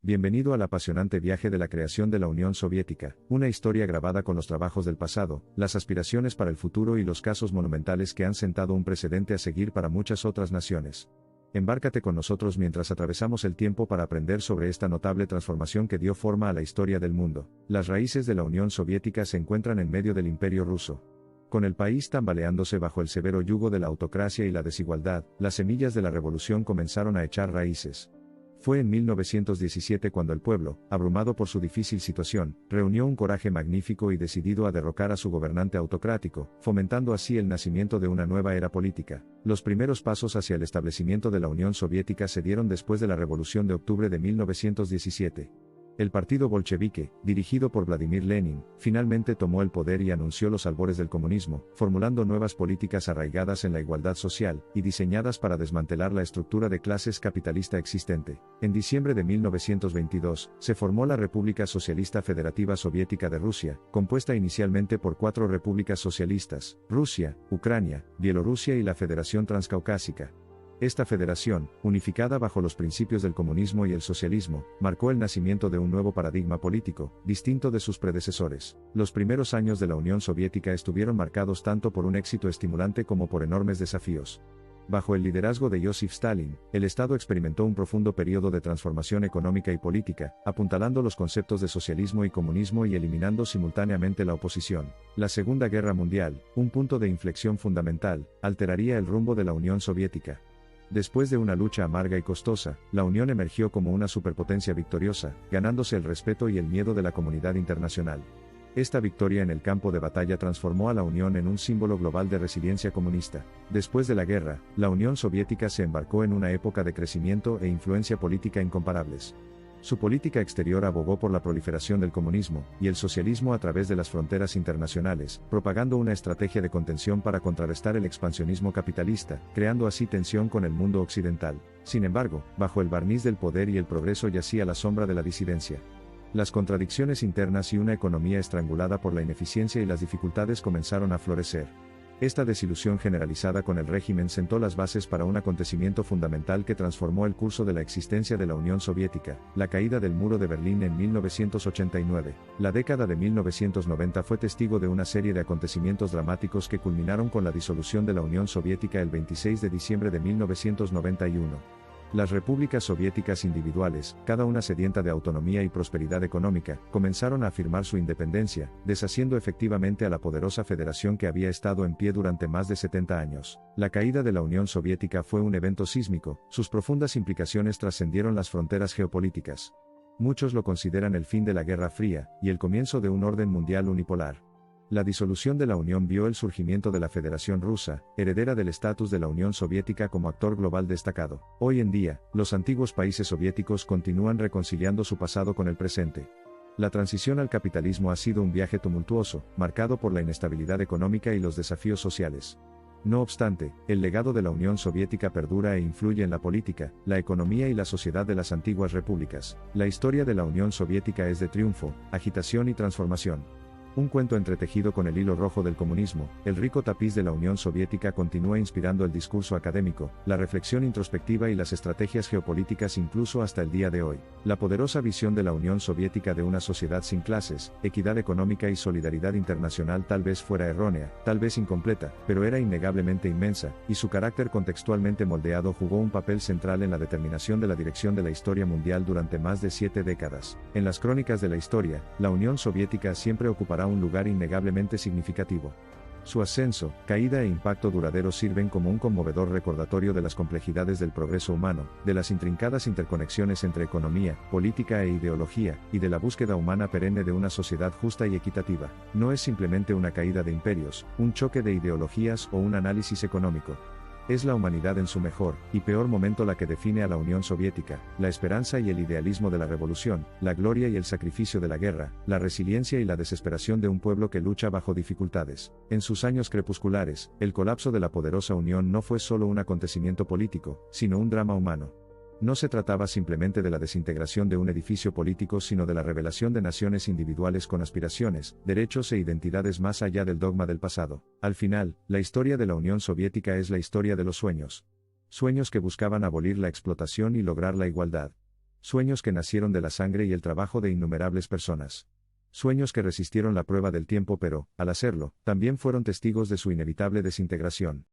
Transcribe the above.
Bienvenido al apasionante viaje de la creación de la Unión Soviética, una historia grabada con los trabajos del pasado, las aspiraciones para el futuro y los casos monumentales que han sentado un precedente a seguir para muchas otras naciones. Embárcate con nosotros mientras atravesamos el tiempo para aprender sobre esta notable transformación que dio forma a la historia del mundo. Las raíces de la Unión Soviética se encuentran en medio del Imperio ruso. Con el país tambaleándose bajo el severo yugo de la autocracia y la desigualdad, las semillas de la revolución comenzaron a echar raíces. Fue en 1917 cuando el pueblo, abrumado por su difícil situación, reunió un coraje magnífico y decidido a derrocar a su gobernante autocrático, fomentando así el nacimiento de una nueva era política. Los primeros pasos hacia el establecimiento de la Unión Soviética se dieron después de la Revolución de Octubre de 1917. El partido bolchevique, dirigido por Vladimir Lenin, finalmente tomó el poder y anunció los albores del comunismo, formulando nuevas políticas arraigadas en la igualdad social, y diseñadas para desmantelar la estructura de clases capitalista existente. En diciembre de 1922, se formó la República Socialista Federativa Soviética de Rusia, compuesta inicialmente por 4 repúblicas socialistas: Rusia, Ucrania, Bielorrusia y la Federación Transcaucásica. Esta federación, unificada bajo los principios del comunismo y el socialismo, marcó el nacimiento de un nuevo paradigma político, distinto de sus predecesores. Los primeros años de la Unión Soviética estuvieron marcados tanto por un éxito estimulante como por enormes desafíos. Bajo el liderazgo de Joseph Stalin, el Estado experimentó un profundo periodo de transformación económica y política, apuntalando los conceptos de socialismo y comunismo y eliminando simultáneamente la oposición. La Segunda Guerra Mundial, un punto de inflexión fundamental, alteraría el rumbo de la Unión Soviética. Después de una lucha amarga y costosa, la Unión emergió como una superpotencia victoriosa, ganándose el respeto y el miedo de la comunidad internacional. Esta victoria en el campo de batalla transformó a la Unión en un símbolo global de resiliencia comunista. Después de la guerra, la Unión Soviética se embarcó en una época de crecimiento e influencia política incomparables. Su política exterior abogó por la proliferación del comunismo y el socialismo a través de las fronteras internacionales, propagando una estrategia de contención para contrarrestar el expansionismo capitalista, creando así tensión con el mundo occidental. Sin embargo, bajo el barniz del poder y el progreso yacía la sombra de la disidencia. Las contradicciones internas y una economía estrangulada por la ineficiencia y las dificultades comenzaron a florecer. Esta desilusión generalizada con el régimen sentó las bases para un acontecimiento fundamental que transformó el curso de la existencia de la Unión Soviética: la caída del muro de Berlín en 1989. La década de 1990 fue testigo de una serie de acontecimientos dramáticos que culminaron con la disolución de la Unión Soviética el 26 de diciembre de 1991. Las repúblicas soviéticas individuales, cada una sedienta de autonomía y prosperidad económica, comenzaron a afirmar su independencia, deshaciendo efectivamente a la poderosa federación que había estado en pie durante más de 70 años. La caída de la Unión Soviética fue un evento sísmico, sus profundas implicaciones trascendieron las fronteras geopolíticas. Muchos lo consideran el fin de la Guerra Fría, y el comienzo de un orden mundial unipolar. La disolución de la Unión vio el surgimiento de la Federación Rusa, heredera del estatus de la Unión Soviética como actor global destacado. Hoy en día, los antiguos países soviéticos continúan reconciliando su pasado con el presente. La transición al capitalismo ha sido un viaje tumultuoso, marcado por la inestabilidad económica y los desafíos sociales. No obstante, el legado de la Unión Soviética perdura e influye en la política, la economía y la sociedad de las antiguas repúblicas. La historia de la Unión Soviética es de triunfo, agitación y transformación. Un cuento entretejido con el hilo rojo del comunismo, el rico tapiz de la Unión Soviética continúa inspirando el discurso académico, la reflexión introspectiva y las estrategias geopolíticas incluso hasta el día de hoy. La poderosa visión de la Unión Soviética de una sociedad sin clases, equidad económica y solidaridad internacional tal vez fuera errónea, tal vez incompleta, pero era innegablemente inmensa, y su carácter contextualmente moldeado jugó un papel central en la determinación de la dirección de la historia mundial durante más de 7 décadas. En las crónicas de la historia, la Unión Soviética siempre ocupará un lugar innegablemente significativo. Su ascenso, caída e impacto duradero sirven como un conmovedor recordatorio de las complejidades del progreso humano, de las intrincadas interconexiones entre economía, política e ideología, y de la búsqueda humana perenne de una sociedad justa y equitativa. No es simplemente una caída de imperios, un choque de ideologías o un análisis económico. Es la humanidad en su mejor y peor momento la que define a la Unión Soviética: la esperanza y el idealismo de la revolución, la gloria y el sacrificio de la guerra, la resiliencia y la desesperación de un pueblo que lucha bajo dificultades. En sus años crepusculares, el colapso de la poderosa Unión no fue solo un acontecimiento político, sino un drama humano. No se trataba simplemente de la desintegración de un edificio político, sino de la revelación de naciones individuales con aspiraciones, derechos e identidades más allá del dogma del pasado. Al final, la historia de la Unión Soviética es la historia de los sueños. Sueños que buscaban abolir la explotación y lograr la igualdad. Sueños que nacieron de la sangre y el trabajo de innumerables personas. Sueños que resistieron la prueba del tiempo pero, al hacerlo, también fueron testigos de su inevitable desintegración.